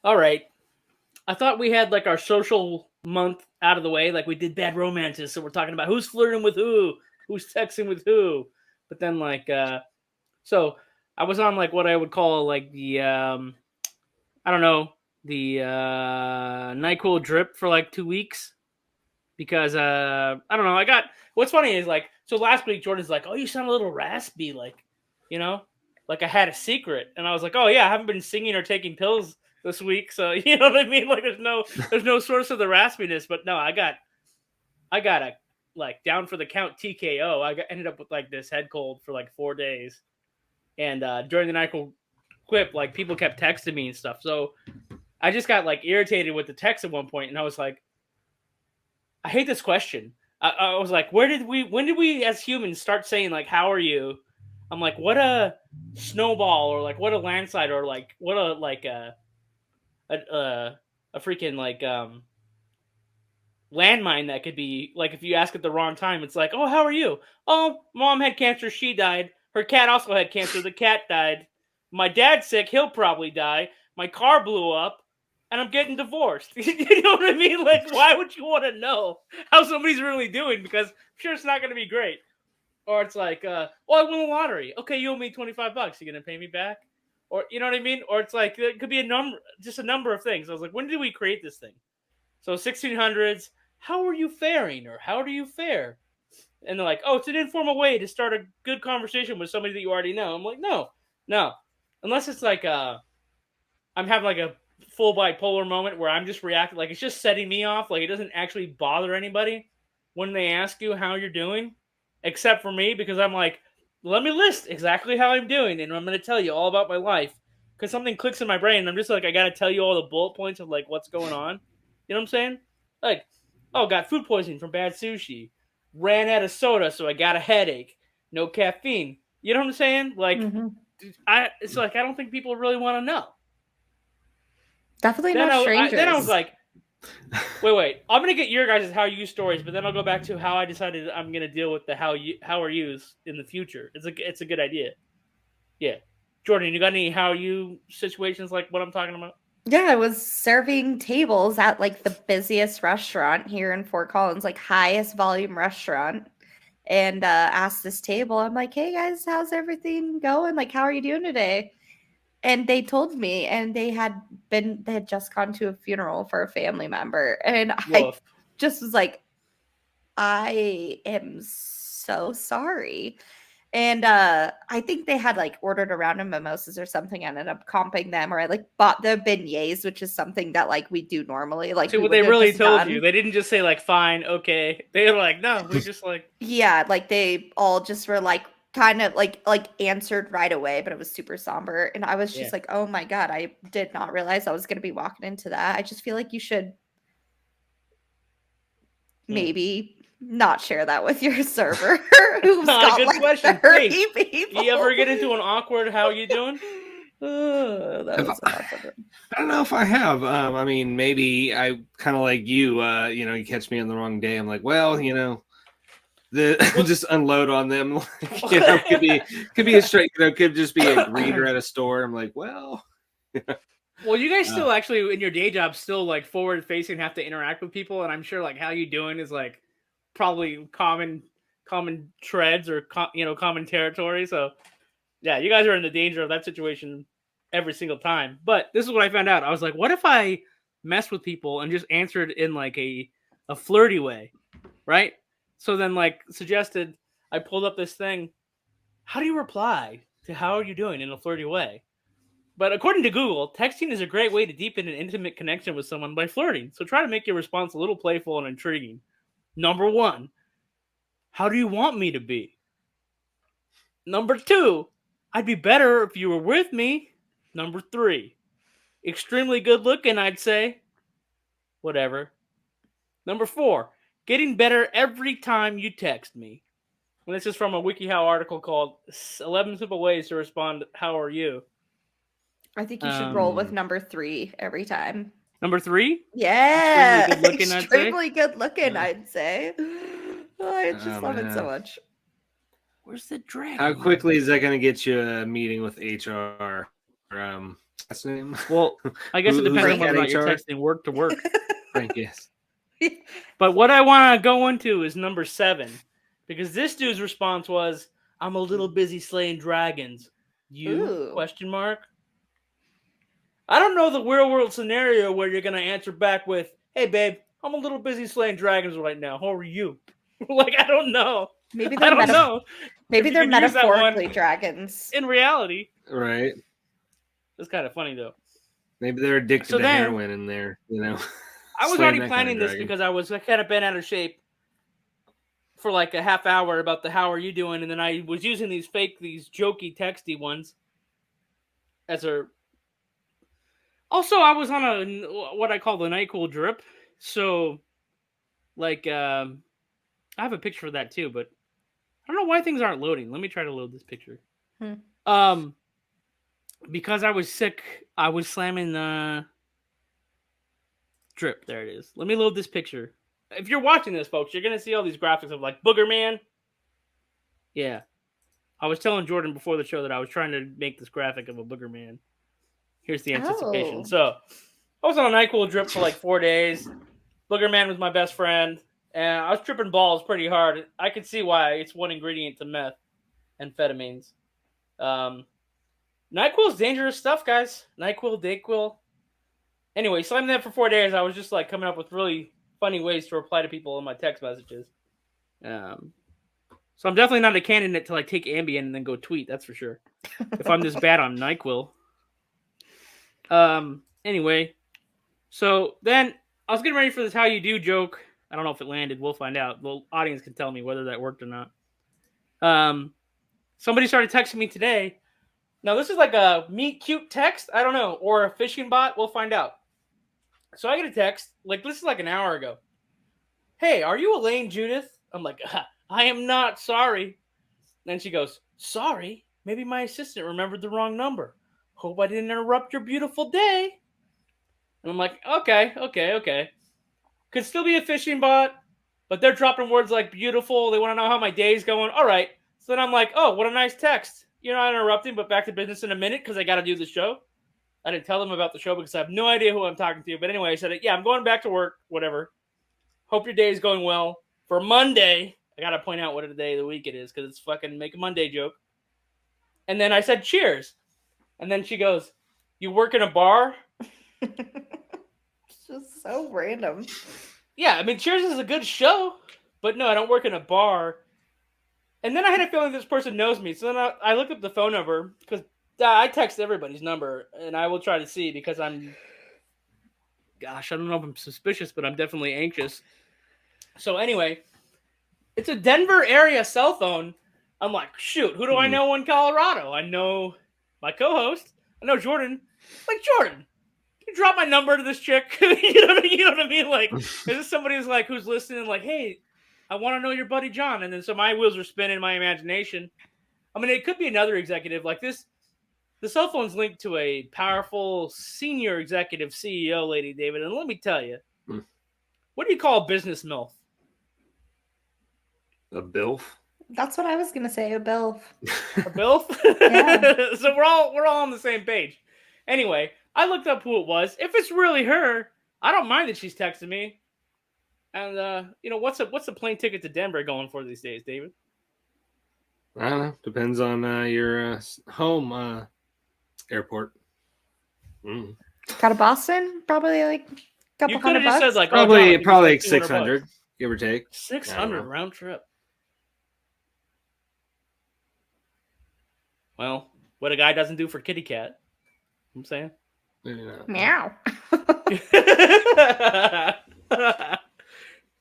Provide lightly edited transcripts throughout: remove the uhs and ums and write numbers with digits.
All right. I thought we had like our social month out of the way, like we did bad romances. So we're talking about who's flirting with who's texting with who. But then so I was on like what I would call like the I don't know, the NyQuil drip for like 2 weeks because I don't know. What's funny is like so last week Jordan's like, oh, you sound a little raspy, like you know, like I had a secret, and I was like, oh yeah, I haven't been singing or taking pills this week, so you know what I mean. Like there's no source of the raspiness, but no, I got a like down for the count TKO. Ended up with like this head cold for like 4 days, and during the NyQuil clip, like people kept texting me and stuff, so I just got like irritated with the text at one point, and I was like, I hate this question. I was like, when did we as humans start saying like, how are you? I'm like, what a snowball, or like what a landslide, or like what a like a freaking like landmine that could be. Like if you ask at the wrong time, it's like, oh, how are you? Oh, mom had cancer, she died. Her cat also had cancer, the cat died. My dad's sick, he'll probably die. My car blew up, and I'm getting divorced. You know what I mean? Like, why would you want to know how somebody's really doing? Because I'm sure it's not going to be great. Or it's like, I won the lottery. Okay, you owe me $25. You going to pay me back? Or, you know what I mean? Or it's like, it could be just a number of things. I was like, when did we create this thing? So 1600s, how are you faring? Or how do you fare? And they're like, oh, it's an informal way to start a good conversation with somebody that you already know. I'm like, no. Unless it's like, I'm having like a full bipolar moment where I'm just reacting, like it's just setting me off, like it doesn't actually bother anybody when they ask you how you're doing, except for me, because I'm like, let me list exactly how I'm doing, and I'm going to tell you all about my life, because something clicks in my brain, and I'm just like, I got to tell you all the bullet points of like what's going on. You know what I'm saying? Like, oh, got food poisoning from bad sushi, ran out of soda, so I got a headache, no caffeine. You know what I'm saying? Like, it's like I don't think people really want to know. Definitely not strangers. Then I was like, wait. I'm gonna get your guys' how you stories, but then I'll go back to how I decided I'm gonna deal with the how are yous in the future. It's a good idea. Yeah, Jordan, you got any how you situations like what I'm talking about? Yeah, I was serving tables at like the busiest restaurant here in Fort Collins, like highest volume restaurant. And asked this table, I'm like, hey guys, how's everything going? Like, how are you doing today? And they told me, and they had just gone to a funeral for a family member. And I just was like, I am so sorry. And I think they had like ordered a round of mimosas or something. I ended up comping them, or I like bought the beignets, which is something that like we do normally. Like, so what they really told you, they didn't just say like fine, okay. They were like, no, we just like yeah, like they all just were like kind of like answered right away, but it was super somber, and I was just like, oh my god, I did not realize I was going to be walking into that. I just feel like you should maybe not share that with your server who's got good like question. 30 hey, people. You ever get into an awkward how you doing? That was I don't know if I have. I mean, maybe I kind of like you. You catch me on the wrong day. I'm like, well, just unload on them. Could be a straight. Could just be a greeter at a store. I'm like, well. Well, you guys still actually in your day job still like forward facing, have to interact with people, and I'm sure like how you doing is like probably common treads or common territory. So yeah, you guys are in the danger of that situation every single time. But this is what I found out. I was like, what if I mess with people and just answered in like a flirty way, right? So then like suggested, I pulled up this thing. How do you reply to how are you doing in a flirty way? But according to Google, texting is a great way to deepen an intimate connection with someone by flirting. So try to make your response a little playful and intriguing. Number 1, how do you want me to be? Number 2, I'd be better if you were with me. Number 3, extremely good looking, I'd say. Whatever. Number 4, getting better every time you text me. And this is from a WikiHow article called 11 Simple Ways to Respond, How Are You? I think you should roll with number 3 every time. Number 3? Yeah. Extremely good looking, I'd say. Oh, I just love it so much. Where's the dragon? How quickly is that going to get you a meeting with HR? what's his name? Well, I guess it Who's depends on the whether or cat not you're HR? texting work to work. Frank, yes. But what I want to go into is number 7. Because this dude's response was, I'm a little busy slaying dragons. You? Ooh. Question mark. I don't know the real world scenario where you're going to answer back with, hey, babe, I'm a little busy slaying dragons right now. How are you? Like, I don't know. Maybe I they're don't know. Maybe if you they're could use that one metaphorically dragons. in reality. Right. It's kind of funny, though. Maybe they're addicted So to then- heroin in there, you know. I was Slaying already that kind of planning this dragon. because I was kind of bent out of shape for like a half hour about the how are you doing, and then I was using these jokey, texty ones as a. Also, I was on what I call the NyQuil drip, so like I have a picture of that too, but I don't know why things aren't loading. Let me try to load this picture. Because I was sick, I was slamming the drip. There it is. Let me load this picture. If you're watching this, folks, you're going to see all these graphics of like Booger Man. Yeah. I was telling Jordan before the show that I was trying to make this graphic of a Booger Man. Here's the anticipation. Oh. So, I was on a NyQuil drip for like 4 days. Booger Man was my best friend. And I was tripping balls pretty hard. I could see why. It's one ingredient to meth. Amphetamines. NyQuil is dangerous stuff, guys. NyQuil, Dayquil. Anyway, slammed that for 4 days. I was just like coming up with really funny ways to reply to people in my text messages. So I'm definitely not a candidate to like take Ambien and then go tweet. That's for sure. If I'm this bad on NyQuil. Anyway, so then I was getting ready for this "how you do" joke. I don't know if it landed. We'll find out. The audience can tell me whether that worked or not. Somebody started texting me today. Now this is like a meet cute text. I don't know, or a phishing bot. We'll find out. So I get a text, like this is like an hour ago. Hey, are you Elaine Judith? I'm like, I am not, sorry. Then she goes, sorry, maybe my assistant remembered the wrong number. Hope I didn't interrupt your beautiful day. And I'm like, okay. Could still be a phishing bot, but they're dropping words like beautiful. They want to know how my day's going. All right. So then I'm like, oh, what a nice text. You're not interrupting, but back to business in a minute because I got to do the show. I didn't tell them about the show because I have no idea who I'm talking to. But anyway, I said, yeah, I'm going back to work, whatever. Hope your day is going well. For Monday, I got to point out what day of the week it is because it's fucking make a Monday joke. And then I said, cheers. And then she goes, you work in a bar? It's just so random. Yeah, I mean, Cheers is a good show. But no, I don't work in a bar. And then I had a feeling this person knows me. So then I looked up the phone number because I text everybody's number, and I will try to see because I'm, gosh, I don't know if I'm suspicious, but I'm definitely anxious. So anyway, it's a Denver area cell phone. I'm like, shoot, who do I know in Colorado? I know my co-host. I know Jordan. Like, Jordan, can you drop my number to this chick? You know what I mean? Like, is this somebody who's listening? Like, hey, I want to know your buddy John. And then so my wheels are spinning in my imagination. I mean, it could be another executive like this. The cell phone's linked to a powerful senior executive CEO lady, David. And let me tell you, what do you call a business MILF? A bilf? That's what I was gonna say, a bilf. A BILF? Yeah. So we're all on the same page. Anyway, I looked up who it was. If it's really her, I don't mind that she's texting me. And what's a plane ticket to Denver going for these days, David? I don't know. Depends on your home airport. Got to Boston? Probably like a couple You could have $100 just bucks. said like Probably like $200, 600, give or take. 600 round trip. Well, what a guy doesn't do for kitty cat. I'm saying. Meow.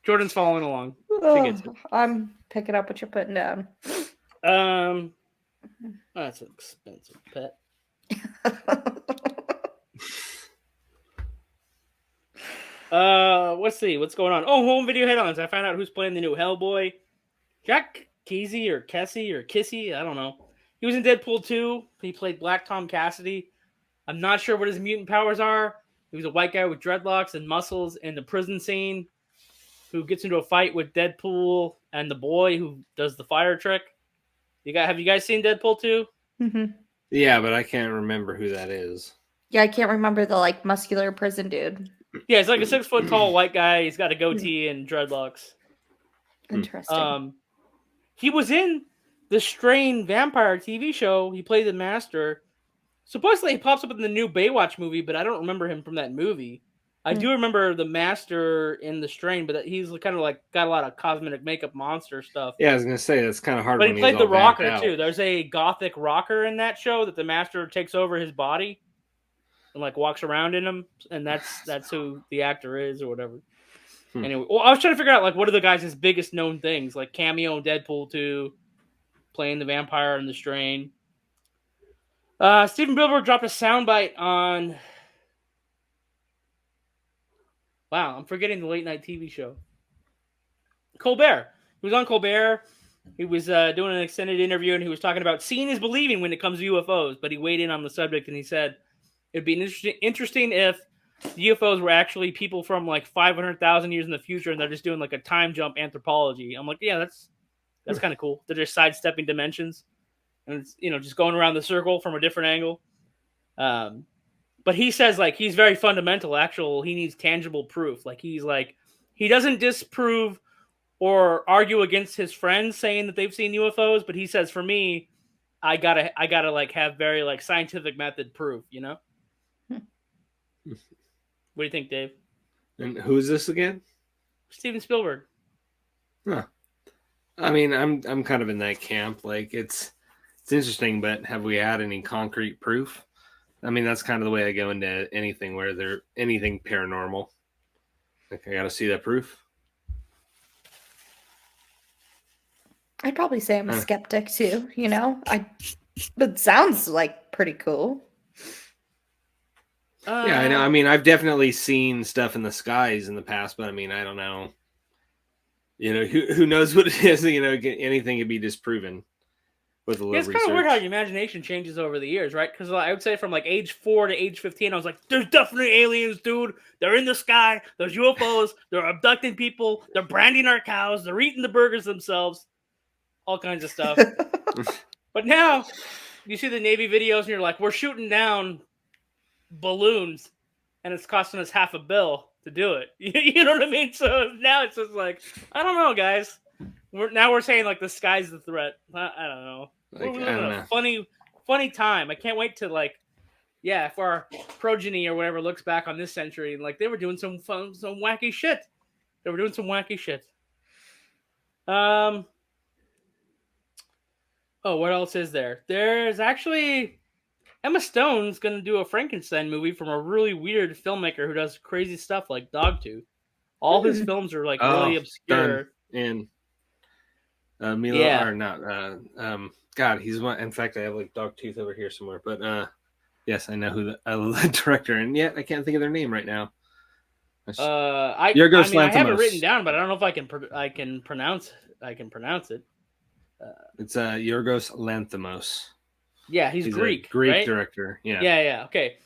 Jordan's following along. She gets it. I'm picking up what you're putting down. That's an expensive pet. Let's see what's going on. Oh, home video headlines. I found out who's playing the new Hellboy. Jack Kesey or Kessie or Kissy. I don't know. He was in Deadpool 2. He played Black Tom Cassidy. I'm not sure what his mutant powers are. He was a white guy with dreadlocks and muscles in the prison scene who gets into a fight with Deadpool and the boy who does the fire trick. Have you guys seen Deadpool 2? Mm-hmm. Yeah, but I can't remember who that is. Yeah, I can't remember the like muscular prison dude. Yeah, he's like a 6 foot tall white guy. He's got a goatee and dreadlocks. Interesting. He was in the Strain vampire TV show. He played the master. Supposedly he pops up in the new Baywatch movie, but I don't remember him from that movie. I do remember the master in the Strain, but he's kind of like got a lot of cosmetic makeup monster stuff. Yeah, I was gonna say that's kind of hard. But when he played he's the all vamped rocker out. too. There's a gothic rocker in that show that the master takes over his body and like walks around in him, and that's who the actor is or whatever. Anyway, well, I was trying to figure out like what are the guys' biggest known things, like cameo in Deadpool 2, playing the vampire in the Strain. Steven Spielberg dropped a soundbite on. Wow, I'm forgetting the late night TV show. Colbert. He was on Colbert. He was doing an extended interview, and he was talking about seeing is believing when it comes to UFOs. But he weighed in on the subject, and he said it'd be interesting if the UFOs were actually people from like 500,000 years in the future, and they're just doing like a time jump anthropology. I'm like, yeah, that's kind of cool. They're just sidestepping dimensions, and it's just going around the circle from a different angle. But he says like he's very fundamental. He needs tangible proof. Like he doesn't disprove or argue against his friends saying that they've seen UFOs, but he says for me, I gotta like have very like scientific method proof. What do you think, Dave? And who is this again? Steven Spielberg. Huh. I mean, I'm kind of in that camp. Like it's interesting, but have we had any concrete proof? I mean, that's kind of the way I go into anything where there's anything paranormal. Like I got to see that proof. I'd probably say I'm a skeptic too. But sounds like pretty cool. Yeah, I know. I mean, I've definitely seen stuff in the skies in the past, but I mean, I don't know. Who knows what it is? Anything could be disproven with a little It's kind of weird how your imagination changes over the years, right? Because I would say from like age 4 to age 15, I was like, there's definitely aliens, dude. They're in the sky. There's UFOs. They're abducting people. They're branding our cows. They're eating the burgers themselves. All kinds of stuff. But now you see the Navy videos and you're like, we're shooting down balloons and it's costing us $500 million to do it. You know what I mean? So now it's just like, I don't know, guys. We're saying like the sky's the threat. I don't know. Like, We're in a funny time. I can't wait to if our progeny or whatever looks back on this century and like they were doing some wacky shit. They were doing some wacky shit. Oh, what else is there? There's actually Emma Stone's going to do a Frankenstein movie from a really weird filmmaker who does crazy stuff like Dogtooth. All his films are like really obscure. And Milo or not? God, he's one. In fact, I have like Dogtooth over here somewhere. But yes, I know who the director, and yet I can't think of their name right now. I have it written down, but I don't know if I can pronounce it. It's Yorgos Lanthimos. Yeah, he's Greek. Greek right? director. Yeah. Yeah. Okay.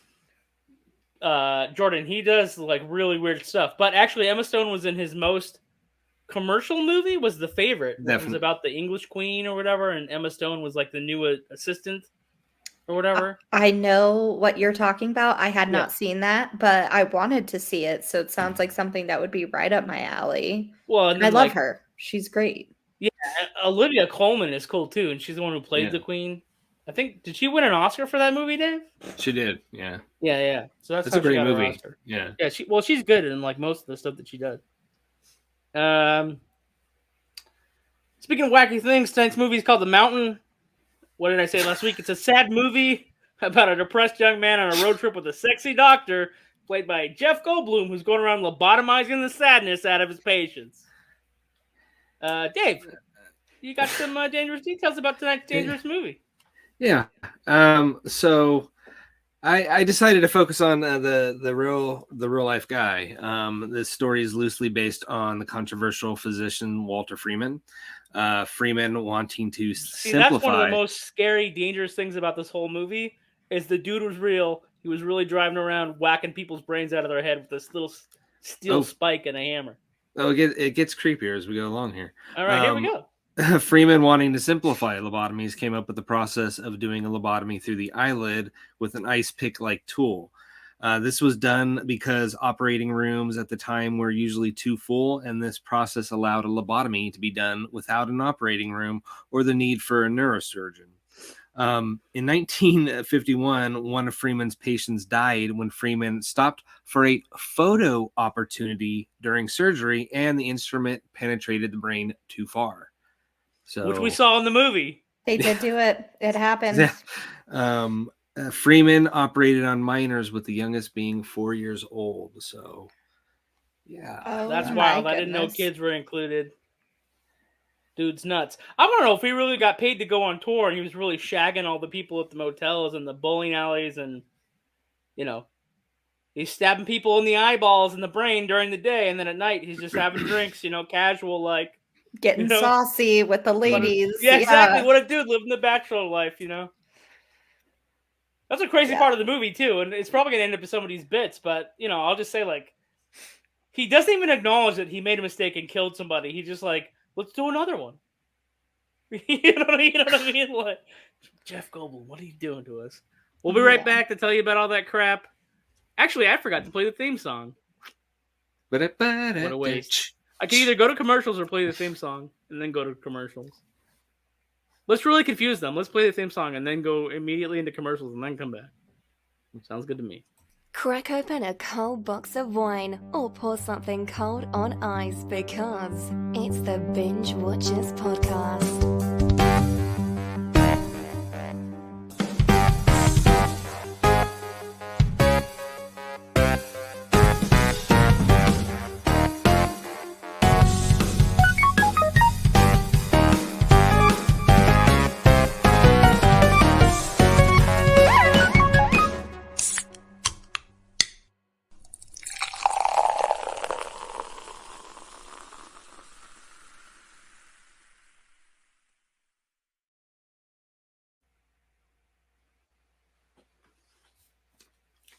Jordan, he does like really weird stuff. But actually, Emma Stone was in his most commercial movie. Was The Favorite? It was about the English Queen or whatever, and Emma Stone was like the new assistant or whatever. I know what you're talking about. I had not seen that, but I wanted to see it. So it sounds like something that would be right up my alley. Well, and I love her. She's great. Yeah, Olivia Colman is cool too, and she's the one who played the Queen. I think, did she win an Oscar for that movie, Dave? She did, yeah. Yeah. So that's a great movie. Yeah. Yeah, she's good in like most of the stuff that she does. Speaking of wacky things, tonight's movie is called The Mountain. What did I say last week? It's a sad movie about a depressed young man on a road trip with a sexy doctor, played by Jeff Goldblum, who's going around lobotomizing the sadness out of his patients. Dave, you got some dangerous details about tonight's dangerous movie. Yeah. So I decided to focus on the real life guy. This story is loosely based on the controversial physician Walter Freeman. Freeman wanting to simplify. That's one of the most scary, dangerous things about this whole movie is the dude was real. He was really driving around whacking people's brains out of their head with this little steel spike and a hammer. Oh, it gets creepier as we go along here. All right, here we go. Freeman, wanting to simplify lobotomies, came up with the process of doing a lobotomy through the eyelid with an ice pick-like tool. This was done because operating rooms at the time were usually too full, and this process allowed a lobotomy to be done without an operating room or the need for a neurosurgeon. In 1951, one of Freeman's patients died when Freeman stopped for a photo opportunity during surgery, and the instrument penetrated the brain too far. So, which we saw in the movie. They did do it. It happened. Freeman operated on minors, with the youngest being 4 years old. So, yeah. Oh, That's my wild. I didn't know goodness. kids were included. Dude's nuts. I want to know if he really got paid to go on tour and he was really shagging all the people at the motels and the bowling alleys and, he's stabbing people in the eyeballs and the brain during the day, and then at night he's just having drinks, casual, like. Getting saucy with the ladies. Yeah, exactly. What a dude living the bachelor life, That's a crazy part of the movie, too, and it's probably going to end up in some of these bits, but, I'll just say, like, he doesn't even acknowledge that he made a mistake and killed somebody. He's just like, let's do another one. You know what I mean? Like, Jeff Goldblum, what are you doing to us? We'll be right back to tell you about all that crap. Actually, I forgot to play the theme song. What a waste. I can either go to commercials or play the theme song and then go to commercials. Let's really confuse them. Let's play the theme song and then go immediately into commercials and then come back. Sounds good to me. Crack open a cold box of wine or pour something cold on ice because it's the Binge-Watchers podcast.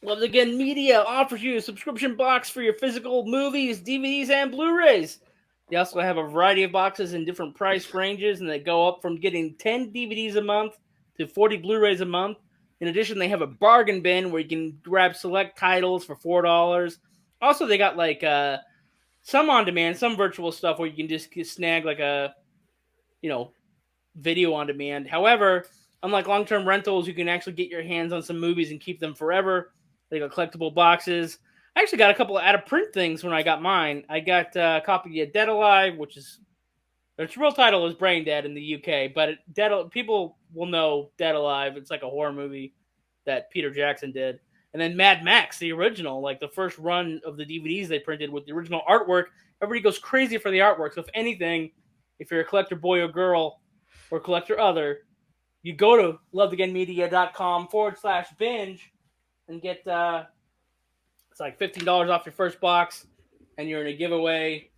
Once again, Media offers you a subscription box for your physical movies, DVDs, and Blu-rays. They also have a variety of boxes in different price ranges, and they go up from getting 10 DVDs a month to 40 Blu-rays a month. In addition, they have a bargain bin where you can grab select titles for $4. Also, they got like some on-demand, some virtual stuff where you can just snag like a, video on demand. However, unlike long-term rentals, you can actually get your hands on some movies and keep them forever. They got collectible boxes. I actually got a couple of out-of-print things when I got mine. I got a copy of Dead Alive, which is its real title is Brain Dead in the UK, but people will know Dead Alive. It's like a horror movie that Peter Jackson did. And then Mad Max, the original, like the first run of the DVDs they printed with the original artwork. Everybody goes crazy for the artwork. So if anything, if you're a collector boy or girl or collector other, you go to loveagainmedia.com/binge and get it's like $15 off your first box, and you're in a giveaway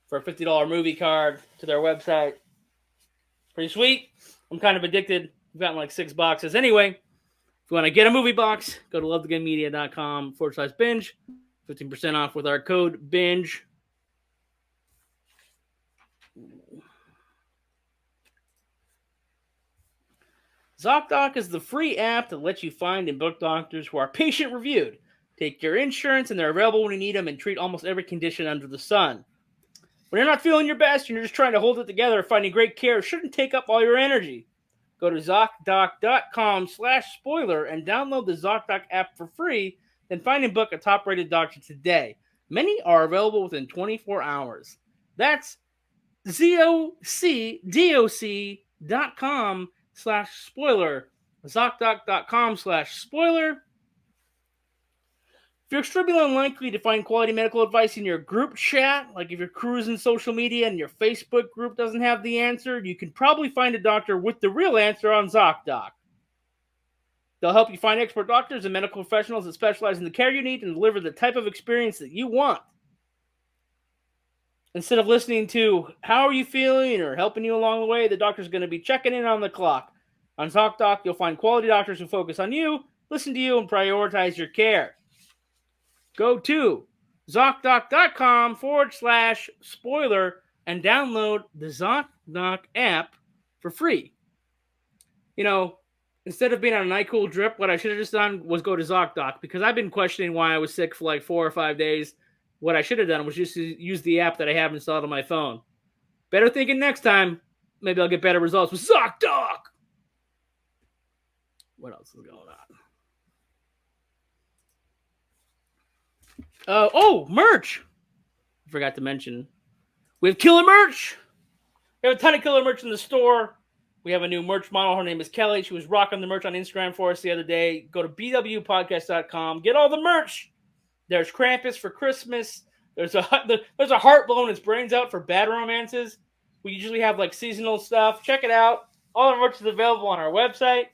for a $50 movie card to their website. Pretty sweet. I'm kind of addicted. I've gotten like 6 boxes. Anyway, if you want to get a movie box, go to loveagainmedia.com/binge. 15% off with our code BINGE. ZOCDOC is the free app that lets you find and book doctors who are patient-reviewed, take your insurance, and they're available when you need them, and treat almost every condition under the sun. When you're not feeling your best and you're just trying to hold it together, finding great care shouldn't take up all your energy. Go to ZocDoc.com/spoiler and download the ZocDoc app for free, then find and book a top-rated doctor today. Many are available within 24 hours. That's ZocDoc.com/spoiler. ZocDoc.com/spoiler. If you're extremely unlikely to find quality medical advice in your group chat, like if you're cruising social media and your Facebook group doesn't have the answer, you can probably find a doctor with the real answer on ZocDoc. They'll help you find expert doctors and medical professionals that specialize in the care you need and deliver the type of experience that you want. Instead of listening to how are you feeling or helping you along the way, the doctor's going to be checking in on the clock. On ZocDoc, you'll find quality doctors who focus on you, listen to you, and prioritize your care. Go to ZocDoc.com/spoiler and download the ZOCDOC app for free. Instead of being on a night cool drip, what I should have just done was go to ZOCDOC, because I've been questioning why I was sick for like 4 or 5 days. What I should have done was just use the app that I have installed on my phone. Better thinking next time. Maybe I'll get better results with ZOCDOC. What else is going on? Merch. I forgot to mention. We have killer merch. We have a ton of killer merch in the store. We have a new merch model. Her name is Kelly. She was rocking the merch on Instagram for us the other day. Go to bwpodcast.com. Get all the merch. There's Krampus for Christmas. There's a heart blowing its brains out for bad romances. We usually have like seasonal stuff. Check it out. All the merch is available on our website.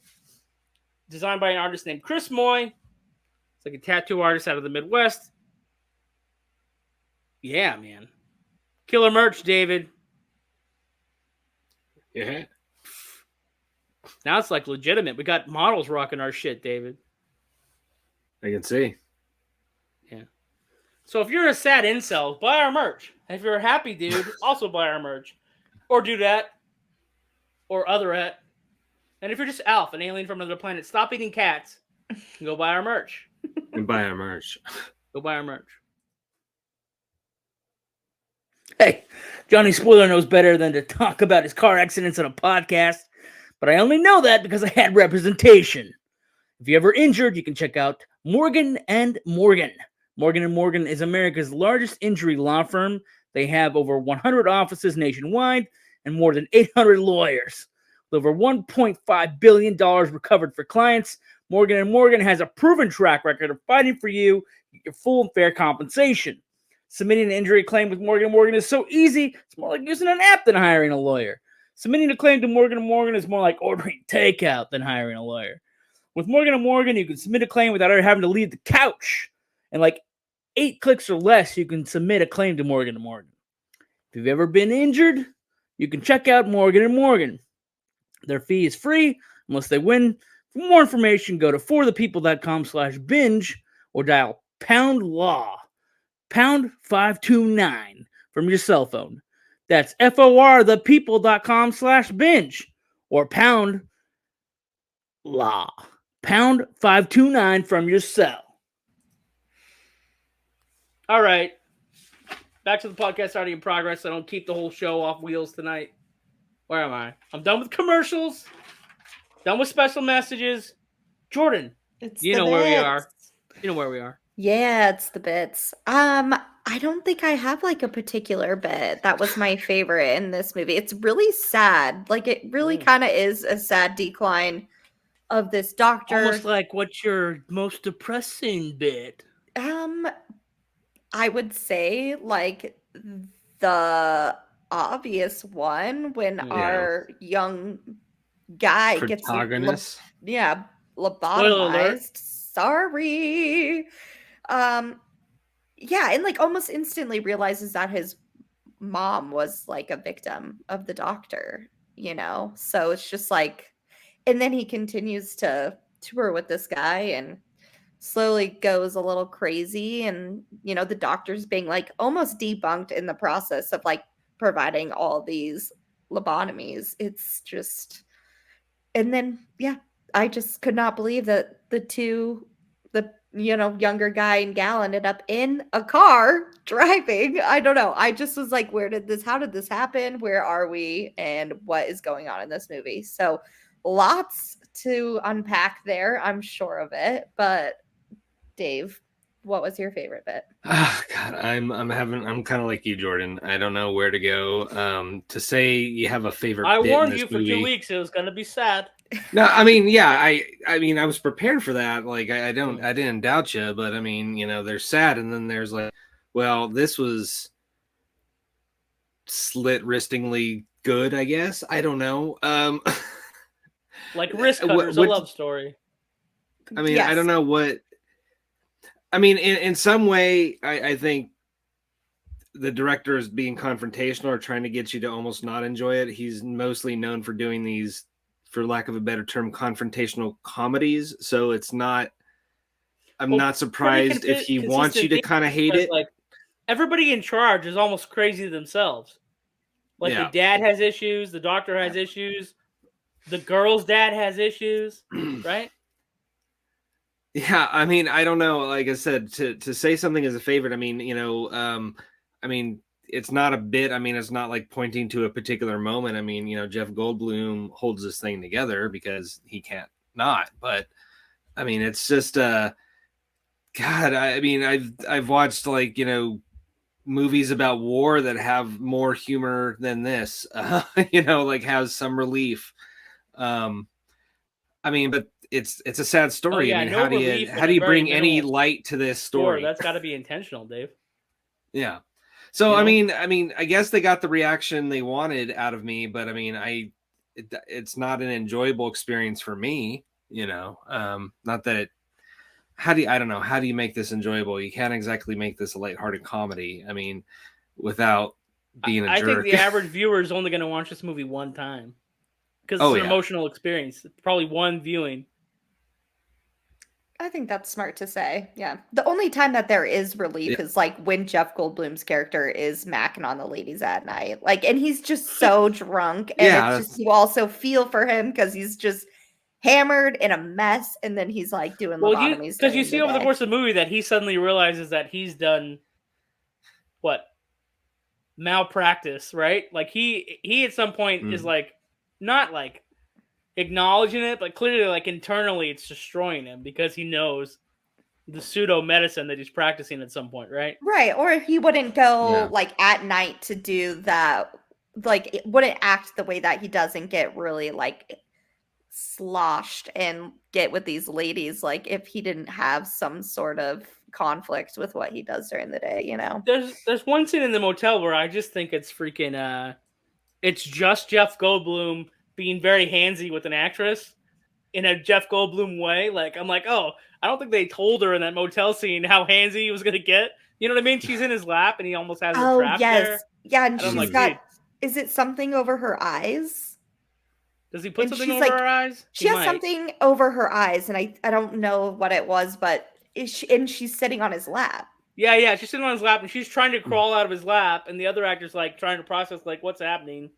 Designed by an artist named Chris Moy. It's like a tattoo artist out of the Midwest. Yeah, man. Killer merch, David. Yeah. Now it's like legitimate. We got models rocking our shit, David. I can see. Yeah. So if you're a sad incel, buy our merch. And if you're a happy dude, also buy our merch. Or do that. Or otherette. And if you're just Alf, an alien from another planet, stop eating cats and go buy our merch. And buy our merch. Go buy our merch. Hey, Johnny Spoiler knows better than to talk about his car accidents on a podcast, but I only know that because I had representation. If you're ever injured, you can check out Morgan & Morgan. Morgan & Morgan is America's largest injury law firm. They have over 100 offices nationwide and more than 800 lawyers. With over $1.5 billion recovered for clients, Morgan & Morgan has a proven track record of fighting for you your full and fair compensation. Submitting an injury claim with Morgan & Morgan is so easy, it's more like using an app than hiring a lawyer. Submitting a claim to Morgan & Morgan is more like ordering takeout than hiring a lawyer. With Morgan & Morgan, you can submit a claim without ever having to leave the couch. And like 8 clicks or less, you can submit a claim to Morgan & Morgan. If you've ever been injured, you can check out Morgan & Morgan. Their fee is free unless they win. For more information, go to forthepeople.com/binge or dial #law. #529 from your cell phone. That's forthepeople.com/binge or #law. #529 from your cell. All right. Back to the podcast already in progress. I don't keep the whole show off wheels tonight. Where am I? I'm done with commercials. Done with special messages. Jordan, you know where we are. You know where we are. Yeah, it's the bits. I don't think I have like a particular bit that was my favorite in this movie. It's really sad. Like it really kind of is a sad decline of this doctor. Almost like what's your most depressing bit? I would say like the obvious one when our young guy gets lobotomized. Sorry. Yeah, and like almost instantly realizes that his mom was like a victim of the doctor, So it's just like, and then he continues to tour with this guy and slowly goes a little crazy, and the doctor's being like almost debunked in the process of like providing all these lobotomies. It's just, and then I just could not believe that the younger guy and gal ended up in a car driving. I don't know. I just was like, how did this happen? Where are we? And what is going on in this movie? So lots to unpack there. I'm sure of it. But Dave, what was your favorite bit? Oh, God, I'm kind of like you, Jordan. I don't know where to go. To say you have a favorite I bit warned in you this for movie. 2 weeks. It was going to be sad. No, I mean, I was prepared for that. Like, I didn't doubt you, but I mean, there's sad, and then there's like, well, this was slit-wristingly good, I guess. I don't know. Like Wrist Cutters, a love story. I mean, I don't know what. I mean, in some way, I think the director is being confrontational or trying to get you to almost not enjoy it. He's mostly known for doing these, for lack of a better term, confrontational comedies. So it's not. I'm not surprised if he wants you to kind of hate it. Like everybody in charge is almost crazy themselves. Like the dad has issues, the doctor has issues, the girl's dad has issues, right? Yeah, I mean, I don't know. Like I said, to say something is a favorite. I mean, I mean, it's not a bit. I mean, it's not like pointing to a particular moment. I mean, Jeff Goldblum holds this thing together because he can't not. But I mean, it's just God. I mean, I've watched like movies about war that have more humor than this. Like has some relief. I mean, but it's a sad story. Oh, yeah, I mean, no how do you bring any minimal light to this story? Sure, that's got to be intentional, Dave. Yeah. So I mean, I guess they got the reaction they wanted out of me, but I mean, it's not an enjoyable experience for me. Not that I don't know, how do you make this enjoyable? You can't exactly make this a lighthearted comedy. I mean, without being a jerk. I think the average viewer is only going to watch this movie one time because it's an emotional experience. Probably one viewing. I think that's smart to say. Yeah. The only time that there is relief is like when Jeff Goldblum's character is macking on the ladies at night. Like, and he's just so drunk. And it's just, you also feel for him because he's just hammered in a mess. And then he's like doing lobotomies. Because you see over the course of the movie that he suddenly realizes that he's done malpractice, right? Like he at some point is like, not like acknowledging it, but clearly like internally it's destroying him because he knows the pseudo medicine that he's practicing at some point, right? Right. Or if he wouldn't go like at night to do that, like it wouldn't act the way that he does and get really like sloshed and get with these ladies, like if he didn't have some sort of conflict with what he does during the day, There's one scene in the motel where I just think it's freaking it's just Jeff Goldblum being very handsy with an actress in a Jeff Goldblum way. Like, I'm like, oh, I don't think they told her in that motel scene how handsy he was going to get. You know what I mean? She's in his lap and he almost has her trapped there. Yeah, and she's got, is it something over her eyes? Does he put something over her eyes? She has something over her eyes, and I don't know what it was, but she's sitting on his lap. Yeah, she's sitting on his lap, and she's trying to crawl out of his lap, and the other actor's like trying to process like what's happening.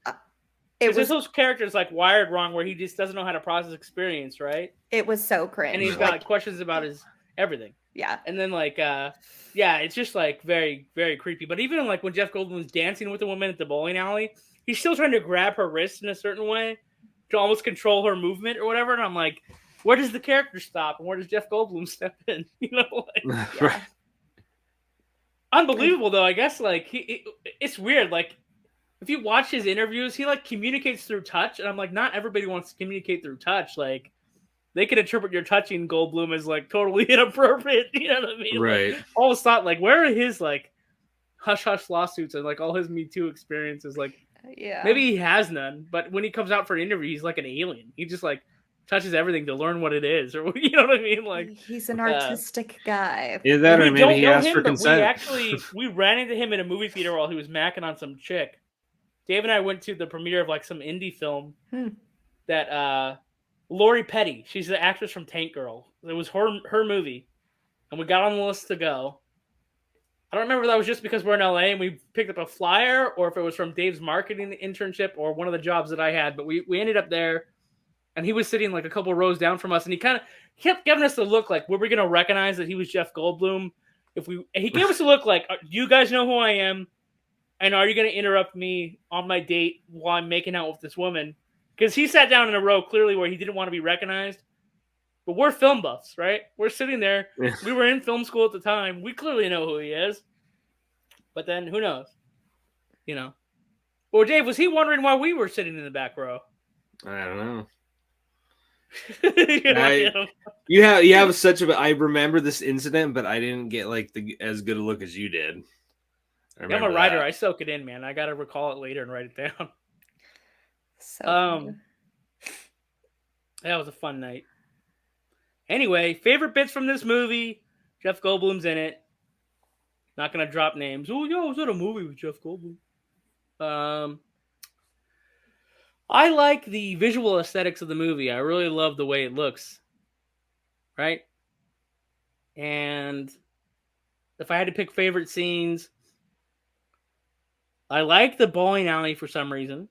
It's those characters like wired wrong, where he just doesn't know how to process experience, right? It was so cringe, and he's got like questions about his everything. Yeah, and then like, it's just like very, very creepy. But even like when Jeff Goldblum's dancing with a woman at the bowling alley, he's still trying to grab her wrist in a certain way to almost control her movement or whatever. And I'm like, where does the character stop and where does Jeff Goldblum step in? Right. Unbelievable though. I guess like it's weird. Like if you watch his interviews, he like communicates through touch, and I'm like, not everybody wants to communicate through touch. Like they could interpret your touching Goldblum as like totally inappropriate. You know what I mean? Right. Like, all of a sudden, like where are his like hush hush lawsuits and like all his Me Too experiences? Like, maybe he has none, but when he comes out for an interview, he's like an alien. He just like touches everything to learn what it is, or you know what I mean? Like he's an artistic guy. Is that, or maybe he asked for consent? We ran into him in a movie theater while he was macking on some chick. Dave and I went to the premiere of like some indie film that Lori Petty, she's the actress from Tank Girl. It was her movie, and we got on the list to go. I don't remember if that was just because we're in LA and we picked up a flyer, or if it was from Dave's marketing internship or one of the jobs that I had. But we ended up there, and he was sitting like a couple rows down from us, and he kind of kept giving us the look like, were we going to recognize that he was Jeff Goldblum? He gave us a look like, do you guys know who I am? And are you going to interrupt me on my date while I'm making out with this woman? Because he sat down in a row clearly where he didn't want to be recognized. But we're film buffs, right? We're sitting there. We were in film school at the time. We clearly know who he is. But then, who knows? Or Dave, was he wondering why we were sitting in the back row? I don't know. You have such a. I remember this incident, but I didn't get like as good a look as you did. I'm a writer. I soak it in, man. I got to recall it later and write it down. So that was a fun night. Anyway, favorite bits from this movie. Jeff Goldblum's in it. Not gonna drop names. Oh, yo, I was in a movie with Jeff Goldblum. I like the visual aesthetics of the movie. I really love the way it looks. Right? And if I had to pick favorite scenes, I like the bowling alley for some reason.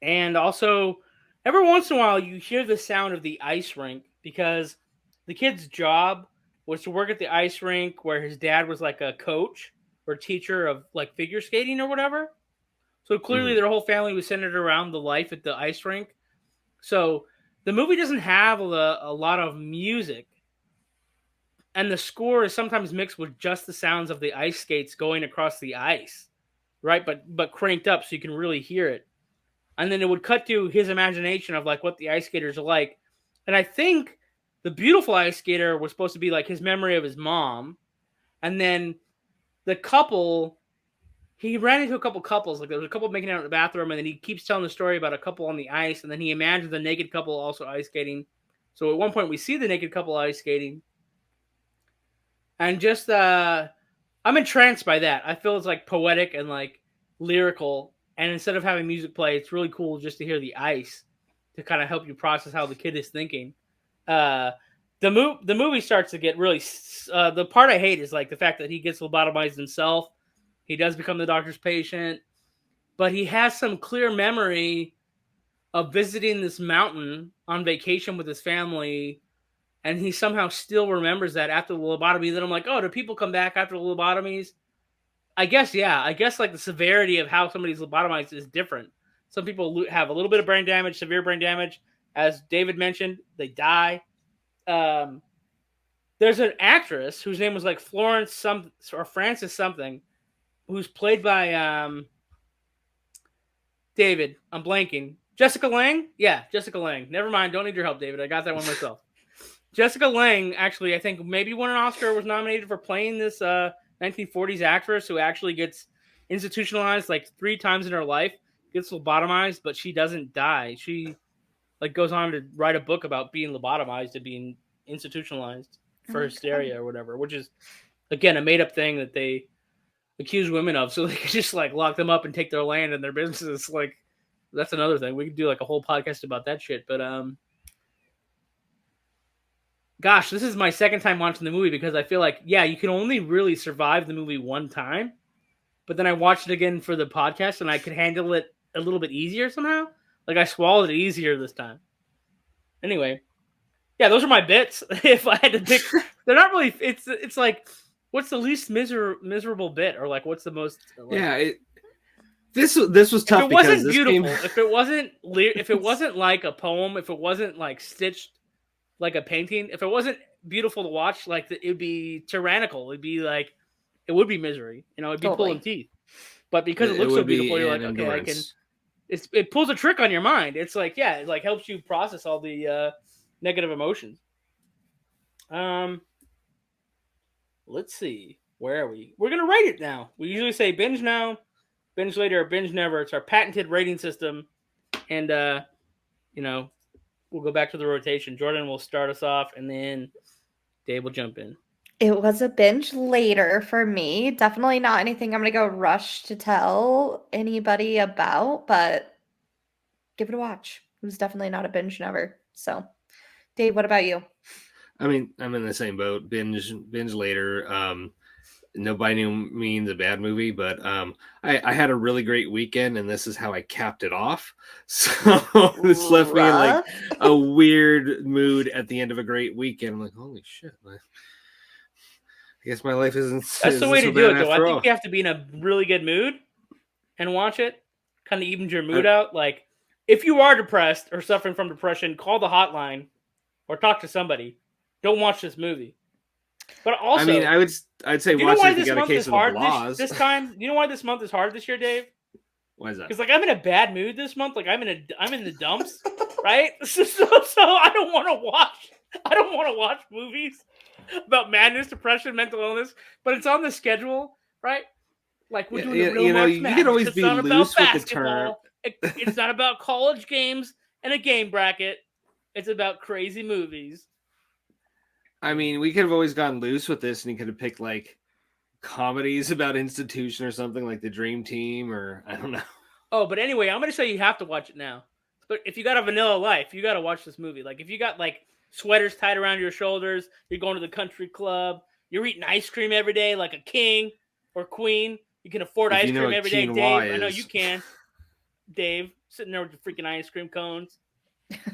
And also, every once in a while, you hear the sound of the ice rink because the kid's job was to work at the ice rink where his dad was like a coach or teacher of like figure skating or whatever. So clearly, their whole family was centered around the life at the ice rink. So the movie doesn't have a lot of music, and the score is sometimes mixed with just the sounds of the ice skates going across the ice, right? But cranked up so you can really hear it. And then it would cut to his imagination of like what the ice skaters are like. And I think the beautiful ice skater was supposed to be like his memory of his mom. And then the couple, he ran into a couple couples. Like there was a couple making out in the bathroom, and then he keeps telling the story about a couple on the ice, and then he imagines the naked couple also ice skating. So at one point we see the naked couple ice skating. And just I'm entranced by that. I feel it's like poetic and like lyrical. And instead of having music play, it's really cool just to hear the ice to kind of help you process how the kid is thinking. The movie starts to get really. The part I hate is like the fact that he gets lobotomized himself. He does become the doctor's patient, but he has some clear memory of visiting this mountain on vacation with his family, and he somehow still remembers that after the lobotomy. Then I'm like, oh, do people come back after the lobotomies? I guess, yeah. I guess like the severity of how somebody's lobotomized is different. Some people have a little bit of brain damage, severe brain damage. As David mentioned, they die. There's an actress whose name was like Florence or Frances something, who's played by David. I'm blanking. Jessica Lange? Yeah, Jessica Lange. Never mind. Don't need your help, David. I got that one myself. Jessica Lange actually, I think, maybe won an Oscar, was nominated for playing this 1940s actress who actually gets institutionalized like 3 times in her life, gets lobotomized, but she doesn't die. She like goes on to write a book about being lobotomized and being institutionalized for hysteria or whatever, which is again a made up thing that they accuse women of, so they could just like lock them up and take their land and their businesses. Like that's another thing. We could do like a whole podcast about that shit. But gosh, this is my second time watching the movie because I feel like, yeah, you can only really survive the movie one time. But then I watched it again for the podcast and I could handle it a little bit easier somehow. Like I swallowed it easier this time. Anyway, yeah, those are my bits. If I had to pick, they're not really. It's like, what's the least miserable bit, or like what's the most? Like, yeah, this was tough. If it wasn't beautiful, if it wasn't like a poem, if it wasn't like stitched like a painting, if it wasn't beautiful to watch, like it would be tyrannical. It'd be like, it would be misery. You know, it'd be pulling teeth. But because it looks so beautiful, you're like, okay, I can. It pulls a trick on your mind. It's like, yeah, it like helps you process all the negative emotions. Let's see. Where are we? We're gonna rate it now. We usually say binge now, binge later, or binge never. It's our patented rating system, and you know, we'll go back to the rotation. Jordan will start us off, and then Dave will jump in. It was a binge later for me. Definitely not anything I'm going to go rush to tell anybody about, but give it a watch. It was definitely not a binge never. So, Dave, what about you? I mean, I'm in the same boat. Binge later. No by no means a bad movie, but I had a really great weekend, and this is how I capped it off. So this left me in like a weird mood at the end of a great weekend. I'm like, holy shit, man. I guess my life isn't. That's the way to do it, though. I think you have to be in a really good mood and watch it. Kind of evens your mood out. Like, if you are depressed or suffering from depression, call the hotline or talk to somebody. Don't watch this movie. But also, I mean, I'd say watch it if you got a case of the blahs. This time, you know why this month is hard this year, Dave? Why is that? Because like I'm in a bad mood this month. Like I'm in the dumps, right? So I don't want to watch. I don't want to watch movies about madness, depression, mental illness, but it's on the schedule, right? Like we're doing the real March Madness. You can always be loose with the term. It's not about college games and a game bracket. It's about crazy movies. I mean, we could have always gone loose with this, and you could have picked like comedies about institution or something like The Dream Team, or I don't know. Oh, but anyway, I'm going to say you have to watch it now. But if you got a vanilla life, you got to watch this movie. Like if you got like sweaters tied around your shoulders, you're going to the country club, you're eating ice cream every day like a king or queen, You can afford If ice you know cream what every day, quinoa Dave. I know is. you can, Dave. Sitting there with your freaking ice cream cones,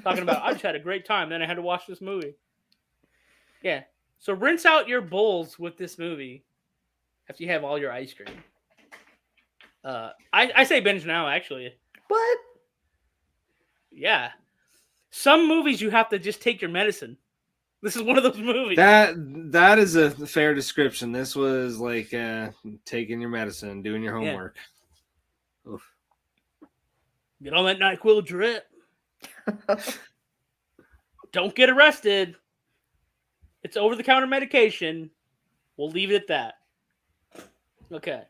talking about I just had a great time. Then I had to watch this movie. Yeah. So rinse out your bowls with this movie after you have all your ice cream. I say binge now, actually. What? Yeah. Some movies you have to just take your medicine. This is one of those movies. That is a fair description. This was like taking your medicine, doing your homework. Yeah. Get on that NyQuil drip. Don't get arrested. It's over-the-counter medication. We'll leave it at that. Okay.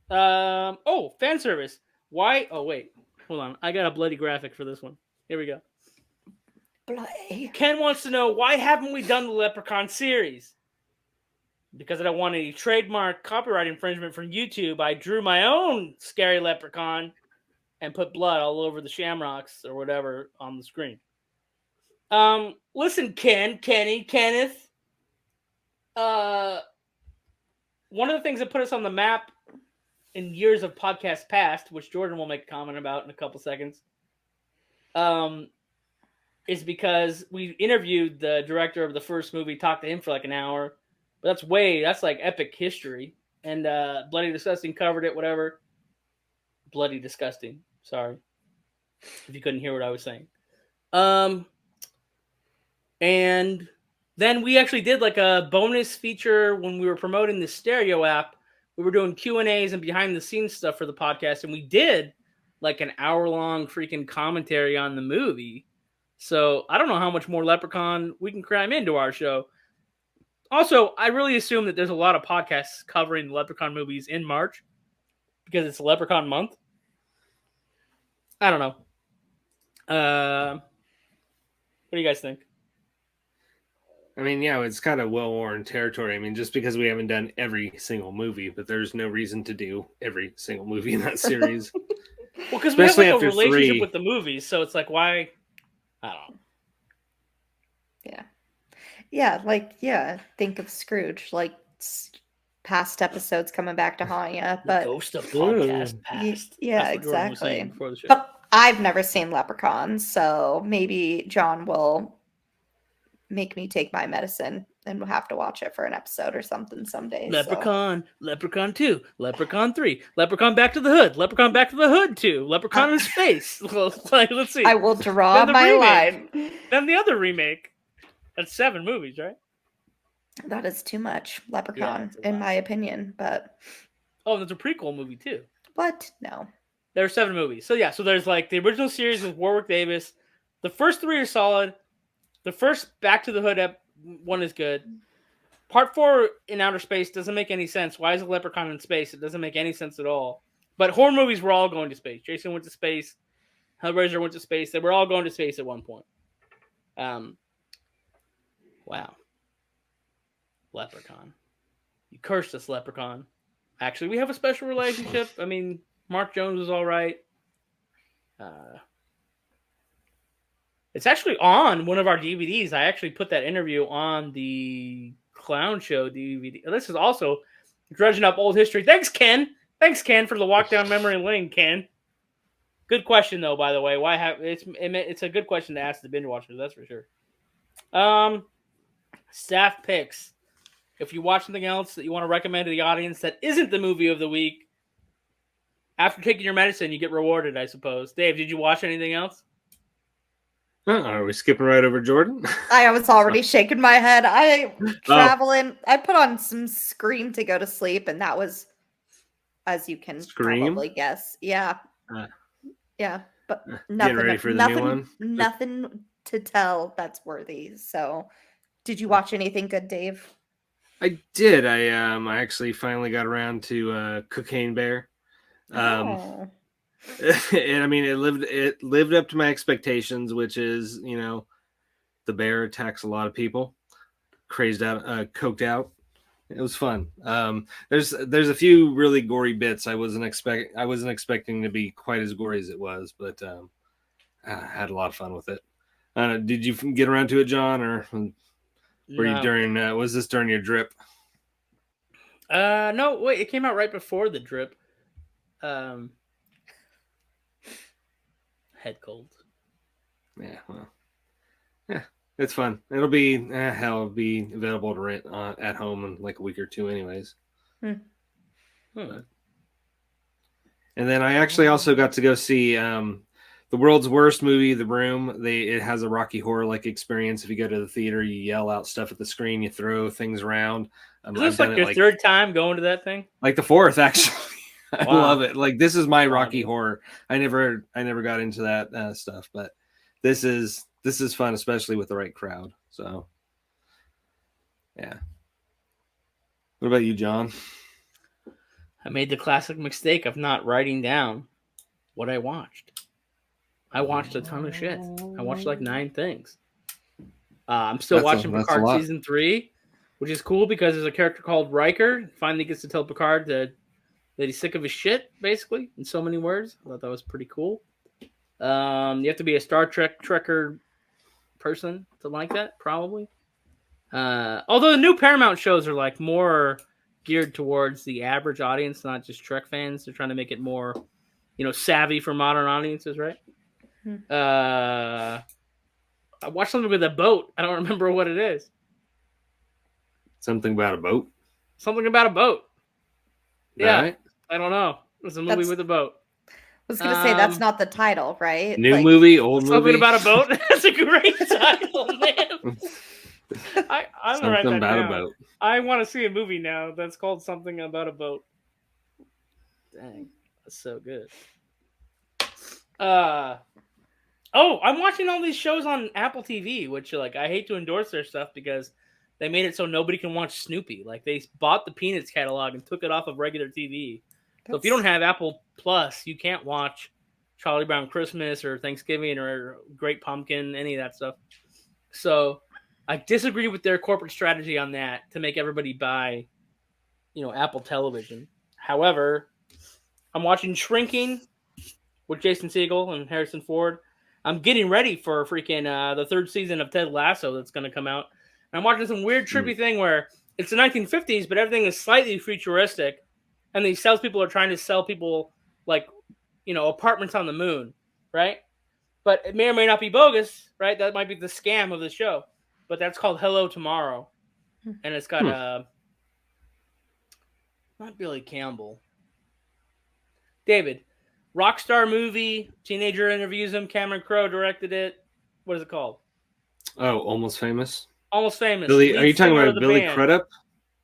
Fan service. Why? Oh, wait. Hold on. I got a bloody graphic for this one. Here we go. Bloody. Ken wants to know, why haven't we done the Leprechaun series? Because I don't want any trademark copyright infringement from YouTube, I drew my own scary leprechaun and put blood all over the shamrocks or whatever on the screen. Listen, Kenneth. One of the things that put us on the map in years of podcasts past, which Jordan will make a comment about in a couple seconds, is because we interviewed the director of the first movie, talked to him for like an hour. But that's like epic history. And Bloody Disgusting covered it, whatever. Bloody Disgusting. Sorry. If you couldn't hear what I was saying. And then we actually did like a bonus feature when we were promoting the Stereo app. We were doing Q&As and behind the scenes stuff for the podcast. And we did like an hour-long freaking commentary on the movie. So I don't know how much more Leprechaun we can cram into our show. Also, I really assume that there's a lot of podcasts covering the Leprechaun movies in March because it's Leprechaun month. I don't know. What do you guys think? I mean, yeah, it's kind of well-worn territory. I mean, just because we haven't done every single movie, but there's no reason to do every single movie in that series. Well, because we have like a after relationship 3. with the movies, so it's like, why? I don't know. Yeah. Think of Scrooge, like past episodes coming back to haunt you. But Ghost of podcast past. Yeah, That's what Jordan was saying exactly. before the show. But I've never seen Leprechaun, so maybe John will make me take my medicine and we'll have to watch it for an episode or something someday. Leprechaun, Leprechaun 2, Leprechaun 3, Leprechaun Back to the Hood, Leprechaun Back to the Hood 2, Leprechaun in Space. Like, let's see. I will draw my line. Then the other remake. That's 7 movies, right? That is too much Leprechaun, in my opinion. But there's a prequel movie too. What? No. There are 7 movies. So yeah, so there's like the original series with Warwick Davis. The first 3 are solid. The first Back to the Hood one is good. Part 4 in outer space doesn't make any sense. Why is a leprechaun in space? It doesn't make any sense at all. But horror movies were all going to space. Jason went to space. Hellraiser went to space. They were all going to space at one point. Wow. Leprechaun. You cursed us, Leprechaun. Actually, we have a special relationship. I mean, Mark Jones was all right. It's actually on one of our DVDs. I actually put that interview on the Clown Show DVD. This is also dredging up old history. Thanks, Ken. Thanks, Ken, for the walk down memory lane, Ken. Good question, though, by the way. It's a good question to ask the Binge-Watchers, that's for sure. Staff picks. If you watch something else that you want to recommend to the audience that isn't the movie of the week, after taking your medicine, you get rewarded, I suppose. Dave, did you watch anything else? Are we skipping right over Jordan? I was already shaking my head. I put on some Scream to go to sleep, and that was, as you can probably guess. Yeah. Yeah. But nothing, ready for the new one? Nothing to tell that's worthy. So did you watch anything good, Dave? I did. I actually finally got around to Cocaine Bear. And I mean, it lived up to my expectations, which is, the bear attacks a lot of people, crazed out, coked out. It was fun. There's a few really gory bits. I wasn't expecting to be quite as gory as it was, but I had a lot of fun with it. Did you get around to it, John, or were you during? Was this during your drip? No, wait, it came out right before the drip. Head cold. Yeah, well, yeah, it's fun. It'll be it'll be available to rent at home in like a week or two, anyways. Hmm. And then I actually also got to go see the world's worst movie, The Room. It has a Rocky Horror like experience. If you go to the theater, you yell out stuff at the screen, you throw things around. Is this like your third time going to that thing? Like the fourth, actually. I Wow. love it. Like this is my Rocky Horror. I never got into that stuff, but this is fun, especially with the right crowd. So, yeah. What about you, John? I made the classic mistake of not writing down what I watched. I watched a ton of shit. I watched like 9 things. I'm still watching Picard season 3, which is cool because there's a character called Riker. Finally gets to tell Picard that he's sick of his shit, basically, in so many words. I thought that was pretty cool. You have to be a Star Trek Trekker person to like that, probably. Although the new Paramount shows are like more geared towards the average audience, not just Trek fans. They're trying to make it more, savvy for modern audiences, right? I watched something with a boat. I don't remember what it is. Something about a boat? Something about a boat. Yeah. Right? I don't know. It was a movie with a boat. I was going to say, that's not the title, right? New movie, old movie? Something about a boat? That's a great title, man. I'm going to write that down. A boat. I want to see a movie now that's called Something About a Boat. Dang. That's so good. I'm watching all these shows on Apple TV, which I hate to endorse their stuff because they made it so nobody can watch Snoopy. Like they bought the Peanuts catalog and took it off of regular TV. So if you don't have Apple Plus, you can't watch Charlie Brown Christmas or Thanksgiving or Great Pumpkin, any of that stuff. So I disagree with their corporate strategy on that to make everybody buy, Apple Television. However, I'm watching Shrinking with Jason Segel and Harrison Ford. I'm getting ready for freaking the 3rd season of Ted Lasso that's going to come out. And I'm watching some weird trippy thing where it's the 1950s, but everything is slightly futuristic. And these salespeople are trying to sell people apartments on the moon, right? But it may or may not be bogus, right? That might be the scam of the show. But that's called Hello Tomorrow. And it's got not Billy Campbell. David, Rockstar movie, teenager interviews him, Cameron Crowe directed it. What is it called? Oh, Almost Famous? Almost Famous. Are you talking about Billy Crudup?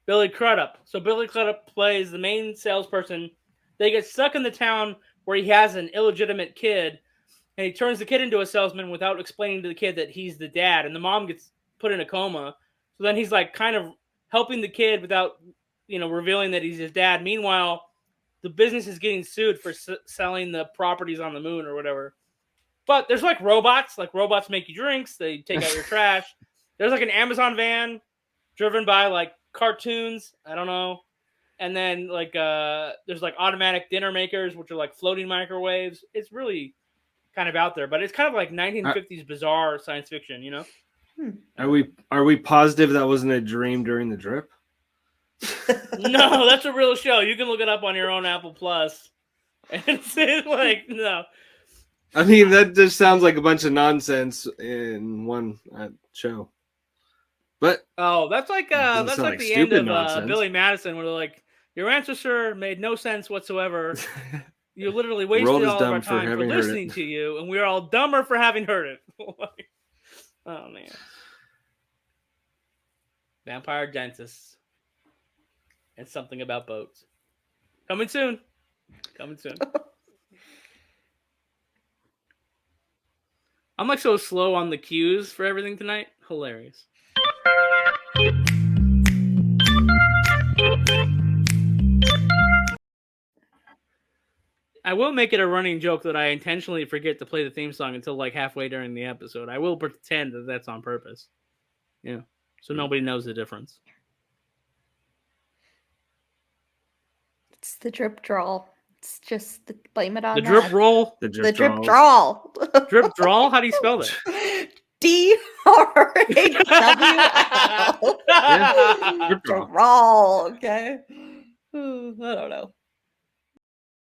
Billy Crudup. So Billy Crudup plays the main salesperson. They get stuck in the town where he has an illegitimate kid, and he turns the kid into a salesman without explaining to the kid that he's the dad, and the mom gets put in a coma. So then he's like kind of helping the kid without, revealing that he's his dad. Meanwhile, the business is getting sued for selling the properties on the moon or whatever. But there's like robots make you drinks. They take out your trash. There's like an Amazon van driven by like cartoons. I don't know. And then like there's like automatic dinner makers, which are like floating microwaves. It's really kind of out there, but it's kind of like 1950s bizarre science fiction, Are we positive that wasn't a dream during the drip? No, that's a real show. You can look it up on your own Apple Plus. And it's like, no. I mean, that just sounds like a bunch of nonsense in one show. But that's like the end of Billy Madison, where they're like, your answer, sir, made no sense whatsoever. You literally wasted all of our time for listening to you, and we're all dumber for having heard it. Oh man. Vampire dentists. And Something About Boats. Coming soon. I'm like so slow on the cues for everything tonight. Hilarious. I will make it a running joke that I intentionally forget to play the theme song until like halfway during the episode. I will pretend that that's on purpose. Yeah. So nobody knows the difference. It's the drip Droll. It's just blame it on the drip roll. The drip Droll. Drip Droll? How do you spell that? D-R-A-W-L. Droll. Okay. I don't know.